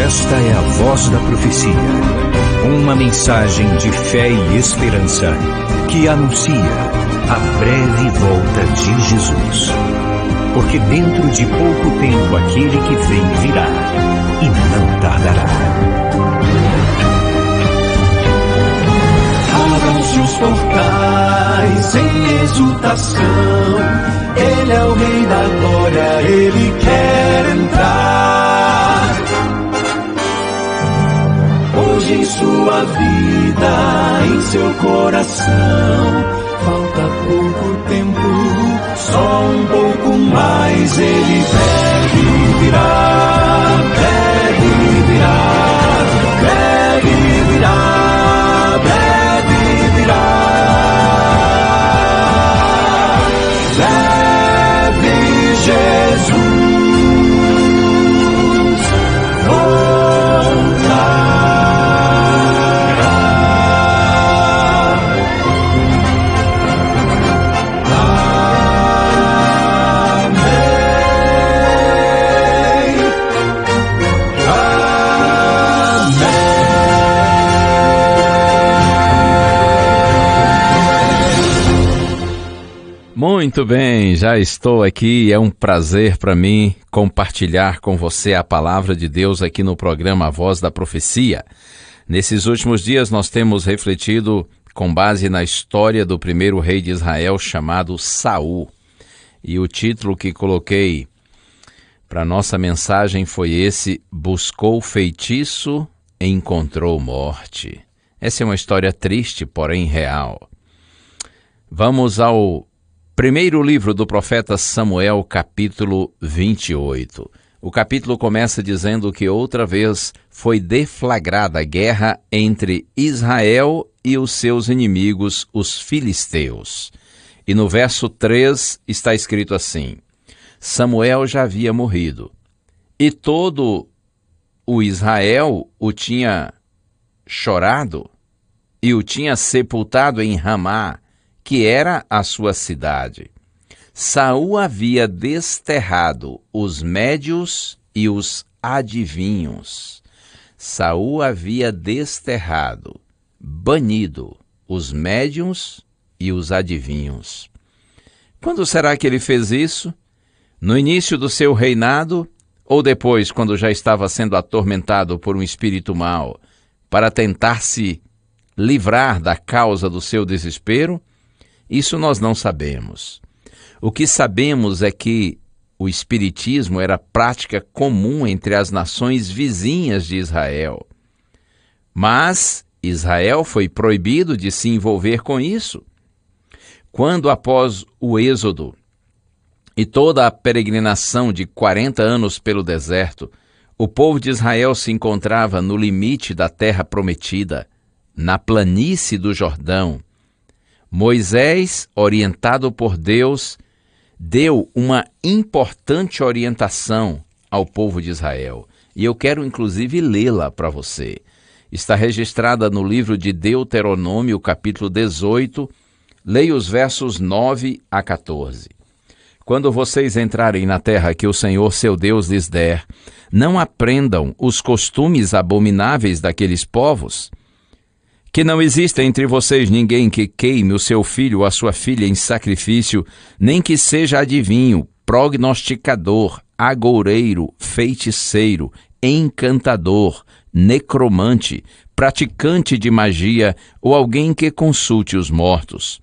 Esta é a Voz da Profecia, uma mensagem de fé e esperança que anuncia a breve volta de Jesus. Porque dentro de pouco tempo aquele que vem virá e não tardará. Abram-se os portais em exultação, Ele é o Rei da Glória, Ele quer entrar. Hoje em sua vida, em seu coração, falta pouco tempo, só um pouco mais. Ele breve virá, breve virá, breve virá, breve virá. Breve Jesus voltará. Muito bem, já estou aqui. É um prazer para mim compartilhar com você a palavra de Deus aqui no programa A Voz da Profecia. Nesses últimos dias nós temos refletido com base na história do primeiro rei de Israel chamado Saul. E o título que coloquei para nossa mensagem foi esse: Buscou feitiço e encontrou morte. Essa é uma história triste, porém real. Vamos ao primeiro livro do profeta Samuel, capítulo 28. O capítulo começa dizendo que outra vez foi deflagrada a guerra entre Israel e os seus inimigos, os filisteus. E no verso 3 está escrito assim: Samuel já havia morrido, e todo o Israel o tinha chorado e o tinha sepultado em Ramá, que era a sua cidade. Saul havia desterrado os médios e os adivinhos. Saul havia desterrado, banido os médiuns e os adivinhos. Quando será que ele fez isso? No início do seu reinado ou depois, quando já estava sendo atormentado por um espírito mau, para tentar se livrar da causa do seu desespero? Isso nós não sabemos. O que sabemos é que o espiritismo era prática comum entre as nações vizinhas de Israel. Mas Israel foi proibido de se envolver com isso. Quando, após o Êxodo e toda a peregrinação de 40 anos pelo deserto, o povo de Israel se encontrava no limite da terra prometida, na planície do Jordão, Moisés, orientado por Deus, deu uma importante orientação ao povo de Israel. E eu quero inclusive lê-la para você. Está registrada no livro de Deuteronômio, capítulo 18. Leia os versos 9 a 14. Quando vocês entrarem na terra que o Senhor seu Deus lhes der, não aprendam os costumes abomináveis daqueles povos. Que não exista entre vocês ninguém que queime o seu filho ou a sua filha em sacrifício, nem que seja adivinho, prognosticador, agoureiro, feiticeiro, encantador, necromante, praticante de magia ou alguém que consulte os mortos.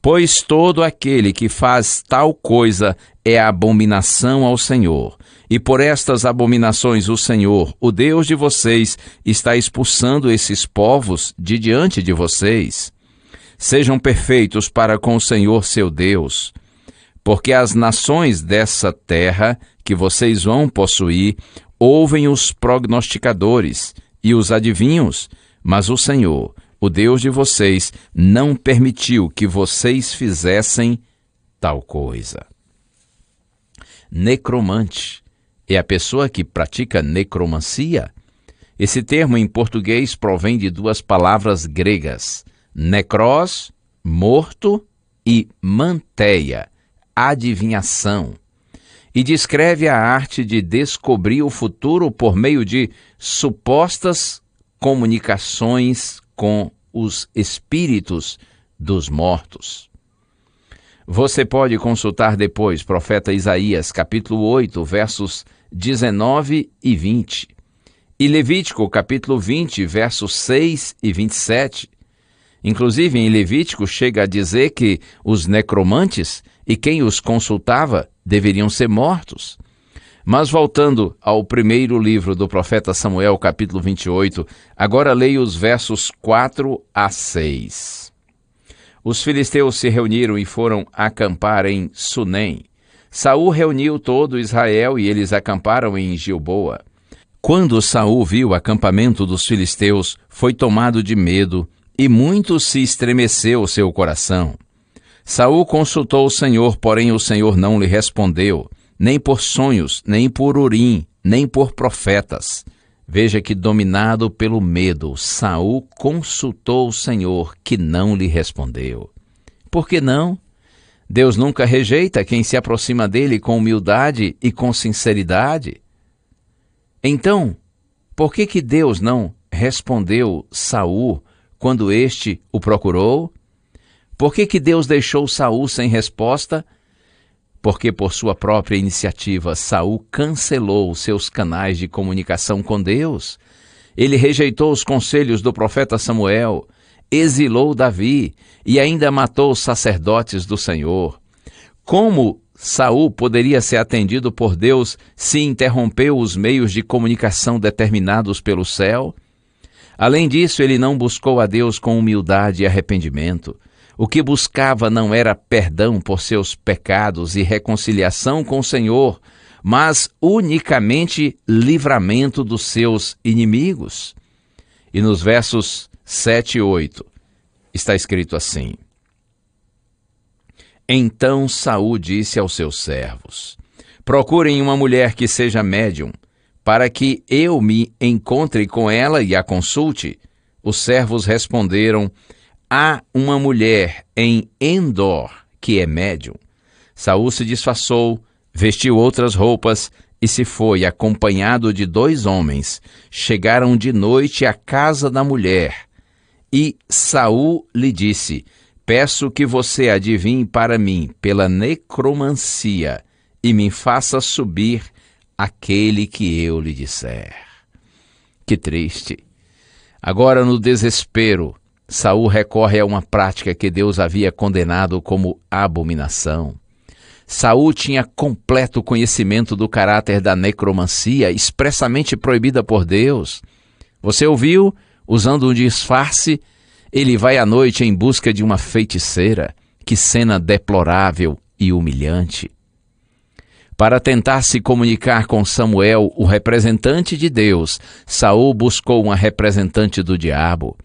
Pois todo aquele que faz tal coisa é abominação ao Senhor. E por estas abominações o Senhor, o Deus de vocês, está expulsando esses povos de diante de vocês. Sejam perfeitos para com o Senhor seu Deus, porque as nações dessa terra que vocês vão possuir ouvem os prognosticadores e os adivinhos, mas o Senhor, o Deus de vocês, não permitiu que vocês fizessem tal coisa. Necromante é a pessoa que pratica necromancia. Esse termo em português provém de duas palavras gregas: necros, morto, e manteia, adivinhação. e descreve a arte de descobrir o futuro por meio de supostas comunicações com os espíritos dos mortos. Você pode consultar depois profeta Isaías, capítulo 8, versos 19 e 20, e Levítico, capítulo 20, versos 6 e 27. Inclusive, em Levítico, chega a dizer que os necromantes e quem os consultava deveriam ser mortos. Mas voltando ao primeiro livro do profeta Samuel, capítulo 28, agora leio os versos 4 a 6. Os filisteus se reuniram e foram acampar em Sunem. Saul reuniu todo Israel e eles acamparam em Gilboa. Quando Saul viu o acampamento dos filisteus, foi tomado de medo e muito se estremeceu o seu coração. Saul consultou o Senhor, porém o Senhor não lhe respondeu, nem por sonhos, nem por Urim, nem por profetas. Veja que, dominado pelo medo, Saul consultou o Senhor, que não lhe respondeu. Por que não? Deus nunca rejeita quem se aproxima dele com humildade e com sinceridade. Então, por que Deus não respondeu Saul quando este o procurou? Por que Deus deixou Saul sem resposta? Porque por sua própria iniciativa, Saul cancelou seus canais de comunicação com Deus. Ele rejeitou os conselhos do profeta Samuel, exilou Davi e ainda matou os sacerdotes do Senhor. Como Saul poderia ser atendido por Deus se interrompeu os meios de comunicação determinados pelo céu? Além disso, ele não buscou a Deus com humildade e arrependimento. O que buscava não era perdão por seus pecados e reconciliação com o Senhor, mas unicamente livramento dos seus inimigos. E nos versos 7 e 8 está escrito assim: Então Saul disse aos seus servos: Procurem uma mulher que seja médium, para que eu me encontre com ela e a consulte. Os servos responderam: Há uma mulher em Endor que é médium. Saul se disfarçou, vestiu outras roupas e se foi, acompanhado de 2 homens. Chegaram de noite à casa da mulher. E Saul lhe disse: Peço que você adivinhe para mim pela necromancia e me faça subir aquele que eu lhe disser. Que triste. Agora, no desespero, Saul recorre a uma prática que Deus havia condenado como abominação. Saul tinha completo conhecimento do caráter da necromancia, expressamente proibida por Deus. Você ouviu? Usando um disfarce, ele vai à noite em busca de uma feiticeira. Que cena deplorável e humilhante. Para tentar se comunicar com Samuel, o representante de Deus, Saul buscou uma representante do diabo.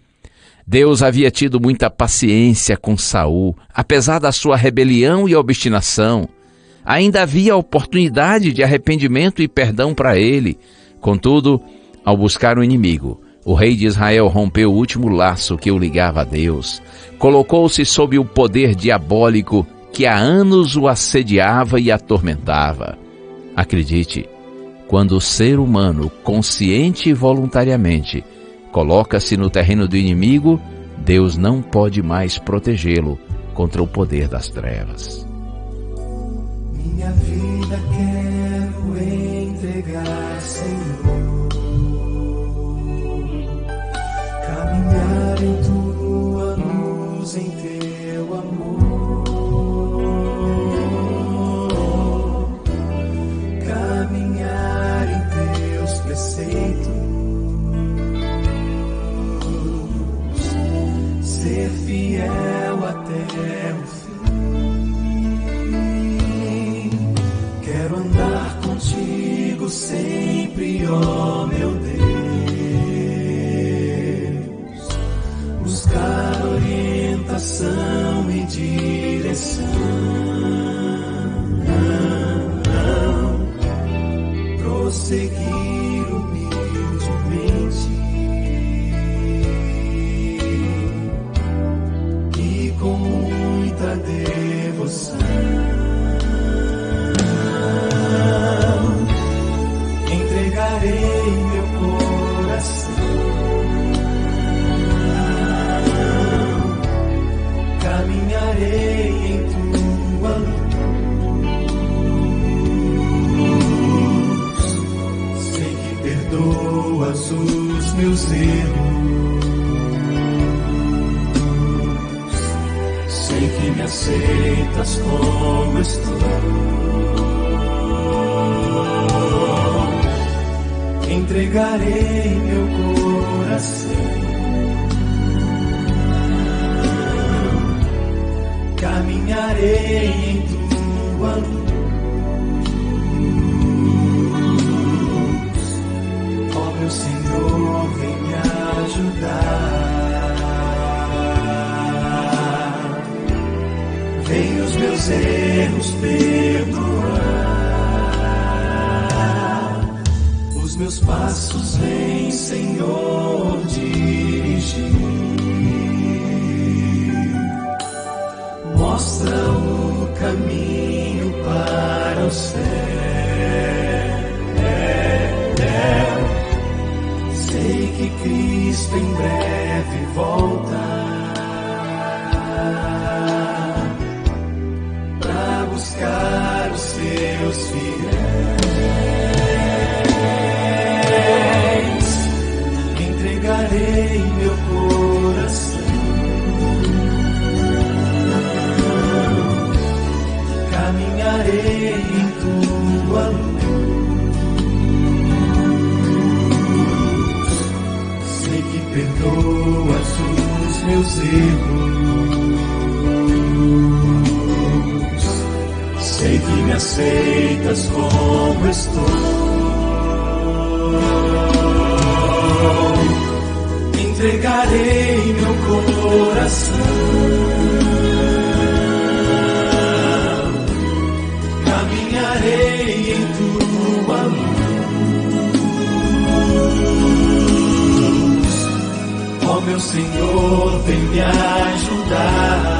Deus havia tido muita paciência com Saul, apesar da sua rebelião e obstinação. Ainda havia oportunidade de arrependimento e perdão para ele. Contudo, ao buscar o inimigo, o rei de Israel rompeu o último laço que o ligava a Deus. Colocou-se sob o poder diabólico que há anos o assediava e atormentava. Acredite, quando o ser humano, consciente e voluntariamente, coloca-se no terreno do inimigo, Deus não pode mais protegê-lo contra o poder das trevas. Minha vida quero entregar, Senhor, caminhar em tua luz, em teu amor, caminhar em teus preceitos, ser fiel até o fim. Quero andar contigo sempre, ó todos os meus erros. Sei que me aceitas como estou. Entregarei meu coração. Caminharei em tua luz. Ó meu Senhor, vem me ajudar. Vem os meus erros perdoar. Os meus passos vem, Senhor, dirigir. Mostra o caminho para o céu. Sei que Cristo em breve volta para buscar os seus fiéis. Entregarei meu coração. Caminharei em tua luz. Sei que perdoas os meus erros. Sei que me aceitas como estou. Entregarei meu coração. Caminharei em tua luz. Ó meu Senhor, vem me ajudar.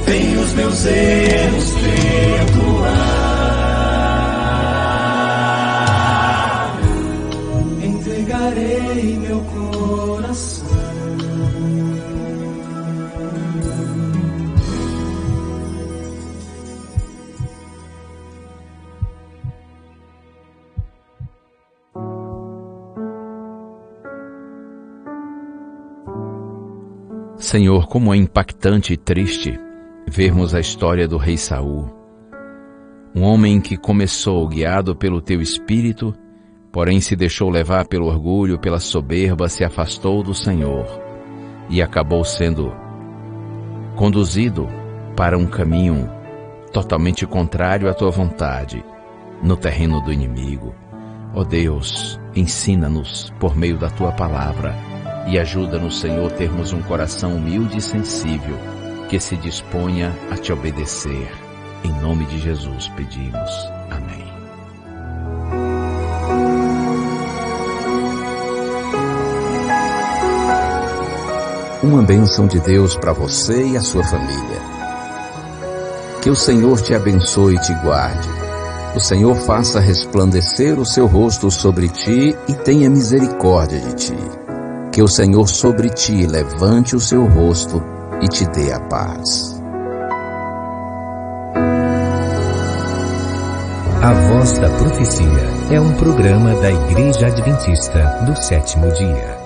Vem os meus erros perdoar. Entregarei meu coração. Senhor, como é impactante e triste vermos a história do rei Saul. Um homem que começou guiado pelo teu espírito, porém se deixou levar pelo orgulho, pela soberba, se afastou do Senhor e acabou sendo conduzido para um caminho totalmente contrário à tua vontade, no terreno do inimigo. Ó Deus, ensina-nos por meio da tua palavra e ajuda-nos, Senhor, termos um coração humilde e sensível que se disponha a te obedecer. Em nome de Jesus pedimos. Amém. Uma bênção de Deus para você e a sua família. Que o Senhor te abençoe e te guarde. O Senhor faça resplandecer o seu rosto sobre ti e tenha misericórdia de ti. Que o Senhor sobre ti levante o seu rosto e te dê a paz. A Voz da Profecia é um programa da Igreja Adventista do Sétimo Dia.